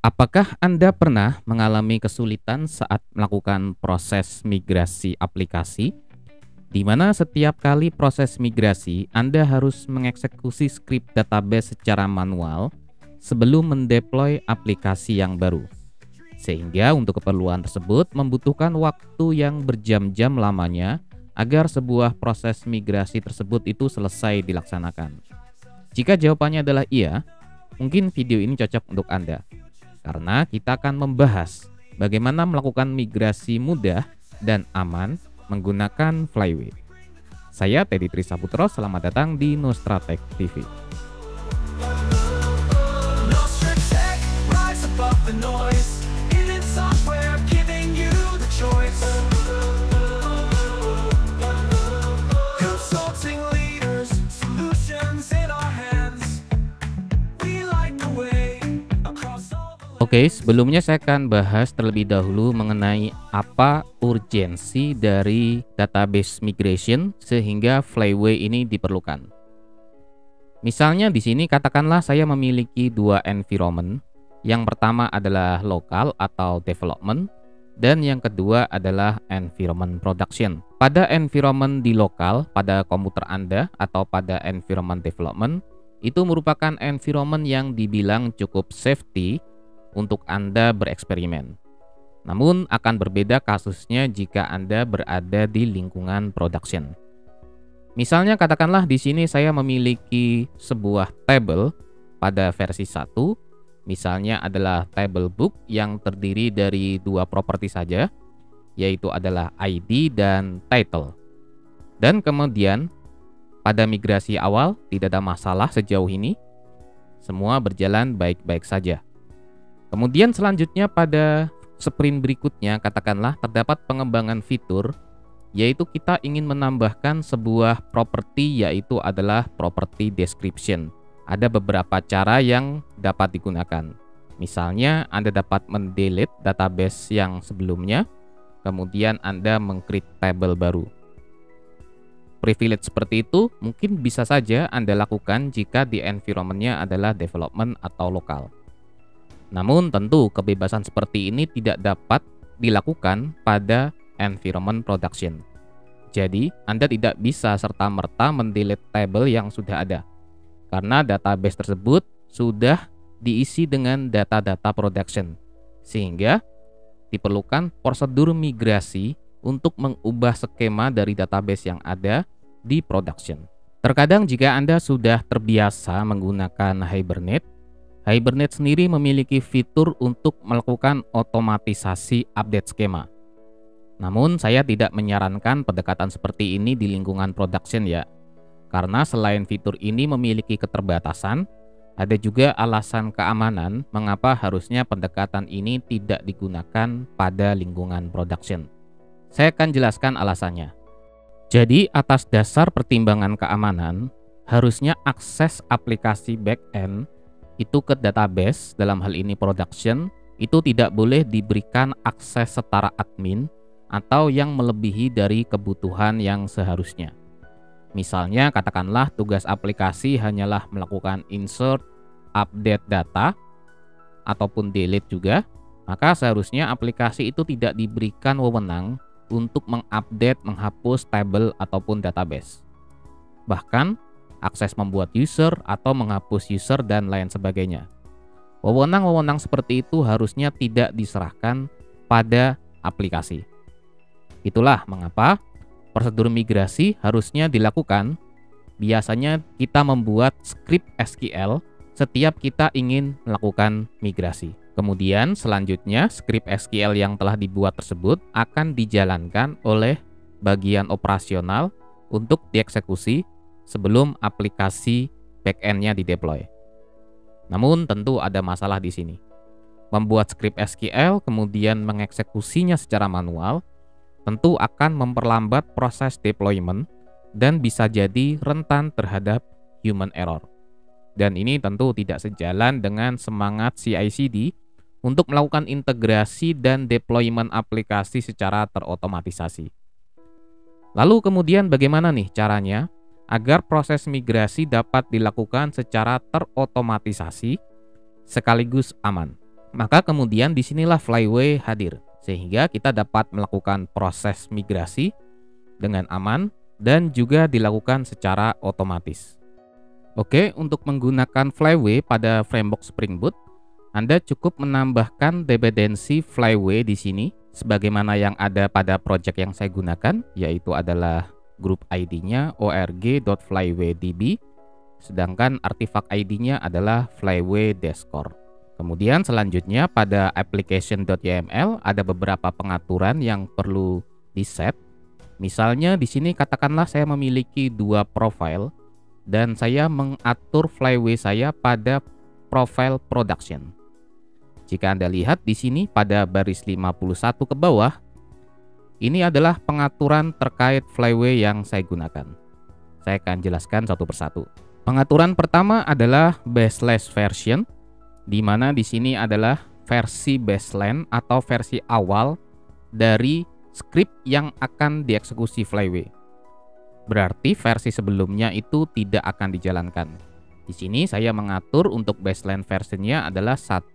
Apakah Anda pernah mengalami kesulitan saat melakukan proses migrasi aplikasi, di mana setiap kali proses migrasi Anda harus mengeksekusi skrip database secara manual sebelum mendeploy aplikasi yang baru? Sehingga untuk keperluan tersebut membutuhkan waktu yang berjam-jam lamanya agar sebuah proses migrasi tersebut itu selesai dilaksanakan. Jika jawabannya adalah iya, mungkin video ini cocok untuk Anda. Karena kita akan membahas bagaimana melakukan migrasi mudah dan aman menggunakan Flyway. Saya Teddy Trisaputro, selamat datang di Nostratek TV. Nostratek rise above the noise. Hidden software giving you the choice. Consulting leaders, solutions in our hands. We light the way across all the Oke, sebelumnya saya akan bahas terlebih dahulu mengenai apa urgensi dari database migration sehingga Flyway ini diperlukan. Misalnya di sini katakanlah saya memiliki dua environment. Yang pertama adalah lokal atau development dan yang kedua adalah environment production. Pada environment di lokal, pada komputer Anda atau pada environment development, itu merupakan environment yang dibilang cukup safety untuk Anda bereksperimen. Namun akan berbeda kasusnya jika Anda berada di lingkungan production. Misalnya katakanlah di sini saya memiliki sebuah table pada versi 1, misalnya adalah table book yang terdiri dari dua properti saja, yaitu adalah ID dan title. Dan kemudian pada migrasi awal tidak ada masalah sejauh ini, semua berjalan baik-baik saja. Kemudian selanjutnya pada sprint berikutnya katakanlah terdapat pengembangan fitur, yaitu kita ingin menambahkan sebuah properti yaitu adalah property description. Ada beberapa cara yang dapat digunakan. Misalnya Anda dapat mendelete database yang sebelumnya, kemudian Anda meng-create table baru. Privilege seperti itu mungkin bisa saja Anda lakukan jika di environment-nya adalah development atau lokal. Namun tentu kebebasan seperti ini tidak dapat dilakukan pada environment production. Jadi, Anda tidak bisa serta-merta mendelete table yang sudah ada. Karena database tersebut sudah diisi dengan data-data production. Sehingga diperlukan prosedur migrasi untuk mengubah skema dari database yang ada di production. Terkadang jika Anda sudah terbiasa menggunakan Hibernate, Hibernate sendiri memiliki fitur untuk melakukan otomatisasi update skema. Namun saya tidak menyarankan pendekatan seperti ini di lingkungan production ya. Karena selain fitur ini memiliki keterbatasan, ada juga alasan keamanan mengapa harusnya pendekatan ini tidak digunakan pada lingkungan production. Saya akan jelaskan alasannya. Jadi atas dasar pertimbangan keamanan, harusnya akses aplikasi backend itu ke database, dalam hal ini production, itu tidak boleh diberikan akses setara admin atau yang melebihi dari kebutuhan yang seharusnya. Misalnya katakanlah tugas aplikasi hanyalah melakukan insert, update data, ataupun delete juga, maka seharusnya aplikasi itu tidak diberikan wewenang untuk mengupdate, menghapus table ataupun database. Bahkan akses membuat user atau menghapus user dan lain sebagainya. Wewenang-wewenang seperti itu harusnya tidak diserahkan pada aplikasi. Itulah mengapa prosedur migrasi harusnya dilakukan. Biasanya kita membuat skrip SQL setiap kita ingin melakukan migrasi. Kemudian selanjutnya skrip SQL yang telah dibuat tersebut akan dijalankan oleh bagian operasional untuk dieksekusi sebelum aplikasi backend-nya dideploy. Namun tentu ada masalah di sini. Membuat skrip SQL kemudian mengeksekusinya secara manual tentu akan memperlambat proses deployment dan bisa jadi rentan terhadap human error. Dan ini tentu tidak sejalan dengan semangat CI/CD untuk melakukan integrasi dan deployment aplikasi secara terotomatisasi. Lalu kemudian bagaimana nih caranya agar proses migrasi dapat dilakukan secara terotomatisasi sekaligus aman? maka kemudian disinilah Flyway hadir, sehingga kita dapat melakukan proses migrasi dengan aman dan juga dilakukan secara otomatis. Oke, untuk menggunakan Flyway pada framework Spring Boot, Anda cukup menambahkan dependensi Flyway di sini, sebagaimana yang ada pada project yang saya gunakan, yaitu adalah grup ID-nya org.flywaydb, sedangkan artifak ID-nya adalah Flyway_core. Kemudian selanjutnya pada application.yml ada beberapa pengaturan yang perlu di-set. Misalnya di sini katakanlah saya memiliki dua profile dan saya mengatur Flyway saya pada profile production. Jika Anda lihat di sini pada baris 51 ke bawah, ini adalah pengaturan terkait Flyway yang saya gunakan. Saya akan jelaskan satu persatu. Pengaturan pertama adalah baseless version, di mana di sini adalah versi baseline atau versi awal dari script yang akan dieksekusi Flyway. Berarti versi sebelumnya itu tidak akan dijalankan. Di sini saya mengatur untuk baseline versionnya adalah 1.0.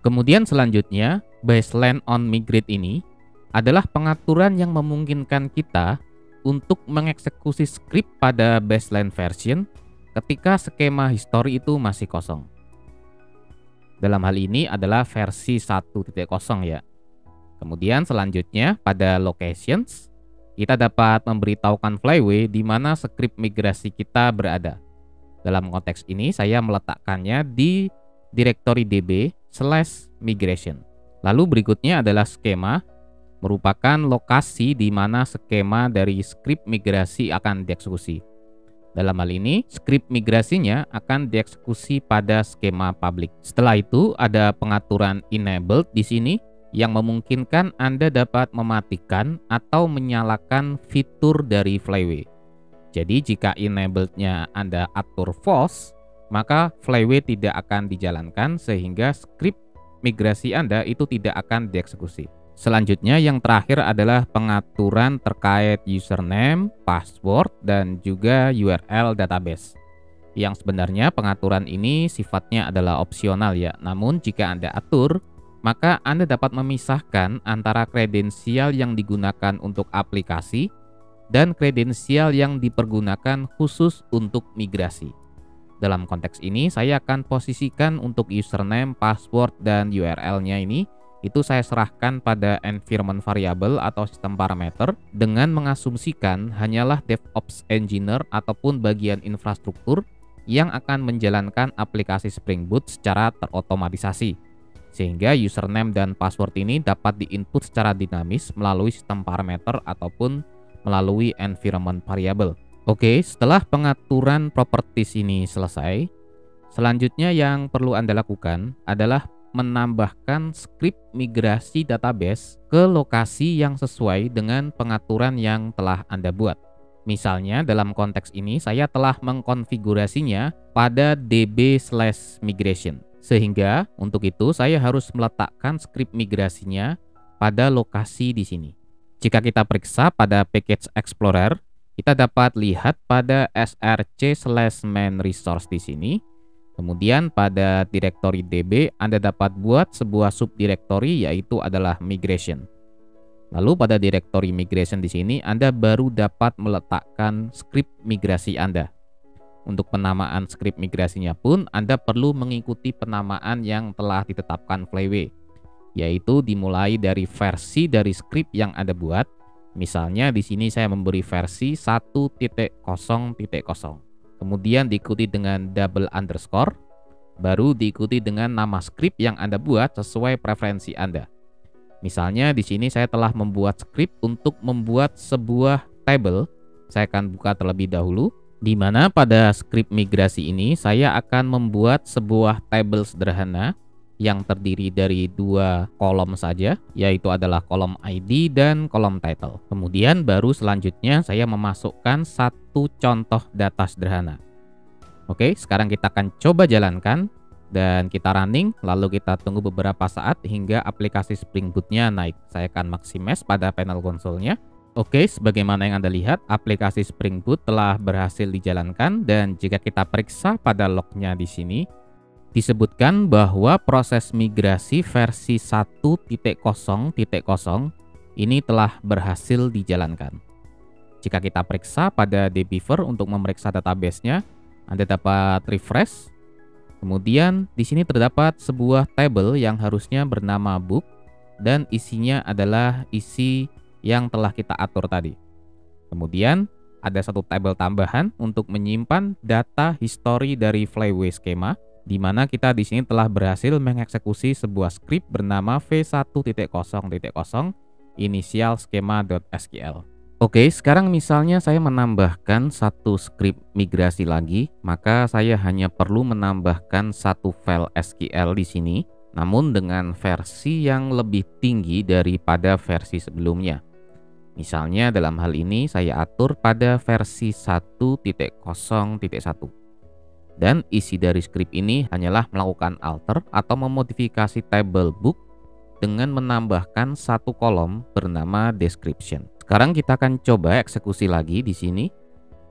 Kemudian selanjutnya, baseline on migrate ini adalah pengaturan yang memungkinkan kita untuk mengeksekusi script pada baseline version ketika skema history itu masih kosong. Dalam hal ini adalah versi 1.0 ya. Kemudian selanjutnya pada locations, kita dapat memberitahukan Flyway di mana skrip migrasi kita berada. Dalam konteks ini saya meletakkannya di directory db/migration. Lalu berikutnya adalah skema, merupakan lokasi di mana skema dari skrip migrasi akan dieksekusi. Dalam hal ini, skrip migrasinya akan dieksekusi pada skema public. Setelah itu ada pengaturan enabled di sini yang memungkinkan Anda dapat mematikan atau menyalakan fitur dari Flyway. Jadi jika enabled-nya Anda atur false, maka Flyway tidak akan dijalankan sehingga skrip migrasi Anda itu tidak akan dieksekusi. Selanjutnya yang terakhir adalah pengaturan terkait username, password, dan juga URL database. Yang sebenarnya pengaturan ini sifatnya adalah opsional ya, namun jika Anda atur, maka Anda dapat memisahkan antara kredensial yang digunakan untuk aplikasi dan kredensial yang dipergunakan khusus untuk migrasi. Dalam konteks ini, saya akan posisikan untuk username, password, dan URL-nya ini, itu saya serahkan pada environment variable atau sistem parameter dengan mengasumsikan hanyalah DevOps engineer ataupun bagian infrastruktur yang akan menjalankan aplikasi Spring Boot secara terotomatisasi. Sehingga username dan password ini dapat diinput secara dinamis melalui sistem parameter ataupun melalui environment variable. Oke, setelah pengaturan properties ini selesai, selanjutnya yang perlu Anda lakukan adalah menambahkan skrip migrasi database ke lokasi yang sesuai dengan pengaturan yang telah Anda buat. Misalnya dalam konteks ini saya telah mengkonfigurasinya pada db/migration. Sehingga untuk itu saya harus meletakkan skrip migrasinya pada lokasi di sini. Jika kita periksa pada Package Explorer, kita dapat lihat pada src/main resource di sini. Kemudian pada directory db Anda dapat buat sebuah subdirectory yaitu adalah migration. Lalu pada directory migration di sini Anda baru dapat meletakkan skrip migrasi Anda. Untuk penamaan skrip migrasinya pun Anda perlu mengikuti penamaan yang telah ditetapkan Flyway, yaitu dimulai dari versi dari skrip yang Anda buat. Misalnya di sini saya memberi versi 1.0.0. Kemudian diikuti dengan double underscore, baru diikuti dengan nama skrip yang Anda buat sesuai preferensi Anda. Misalnya di sini saya telah membuat skrip untuk membuat sebuah table. Saya akan buka terlebih dahulu, di mana pada skrip migrasi ini saya akan membuat sebuah table sederhana yang terdiri dari dua kolom saja, yaitu adalah kolom ID dan kolom title. Kemudian baru selanjutnya saya memasukkan satu contoh data sederhana. Oke, sekarang kita akan coba jalankan dan kita running, lalu kita tunggu beberapa saat hingga aplikasi Spring Boot-nya naik. Saya akan maximize pada panel konsolnya. Oke, sebagaimana yang Anda lihat, aplikasi Spring Boot telah berhasil dijalankan dan jika kita periksa pada lognya di sini, disebutkan bahwa proses migrasi versi 1.0.0 ini telah berhasil dijalankan. Jika kita periksa pada dbeaver untuk memeriksa database-nya, Anda dapat refresh. Kemudian di sini terdapat sebuah table yang harusnya bernama book dan isinya adalah isi yang telah kita atur tadi. Kemudian ada satu tabel tambahan untuk menyimpan data history dari Flyway skema, di mana kita di sini telah berhasil mengeksekusi sebuah script bernama v1.0.0 initial schema.sql. Oke, sekarang misalnya saya menambahkan satu script migrasi lagi, maka saya hanya perlu menambahkan satu file SQL di sini, namun dengan versi yang lebih tinggi daripada versi sebelumnya. Misalnya dalam hal ini saya atur pada versi 1.0.1. Dan isi dari script ini hanyalah melakukan alter atau memodifikasi table book dengan menambahkan satu kolom bernama description. Sekarang kita akan coba eksekusi lagi di sini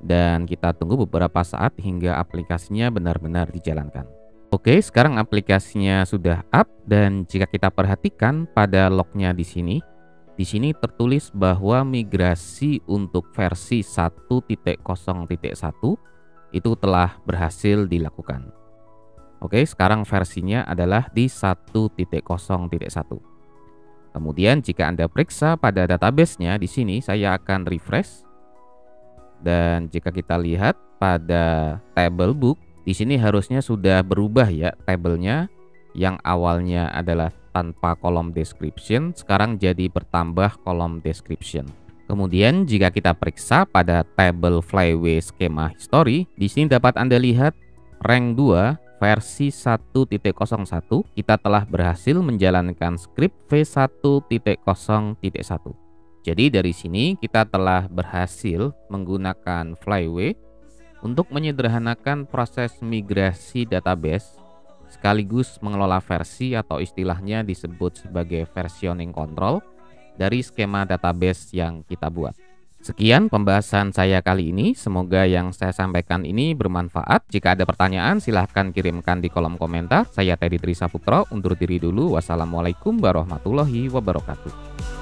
dan kita tunggu beberapa saat hingga aplikasinya benar-benar dijalankan. Oke, sekarang aplikasinya sudah up dan jika kita perhatikan pada lognya di sini tertulis bahwa migrasi untuk versi 1.0.1 itu telah berhasil dilakukan. Oke, sekarang versinya adalah di 1.0.1. Kemudian jika Anda periksa pada database-nya di sini saya akan refresh. Dan jika kita lihat pada table book di sini harusnya sudah berubah ya tabelnya, yang awalnya adalah tanpa kolom description sekarang jadi bertambah kolom description. Kemudian jika kita periksa pada table Flyway skema history, di sini dapat Anda lihat rank 2 versi 1.01 kita telah berhasil menjalankan script v1.0.1. Jadi dari sini kita telah berhasil menggunakan Flyway untuk menyederhanakan proses migrasi database sekaligus mengelola versi atau istilahnya disebut sebagai versioning control dari skema database yang kita buat. Sekian pembahasan saya kali ini, semoga yang saya sampaikan ini bermanfaat. Jika ada pertanyaan silahkan kirimkan di kolom komentar. Saya Teddy Trisaputro, undur diri dulu. Wassalamualaikum warahmatullahi wabarakatuh.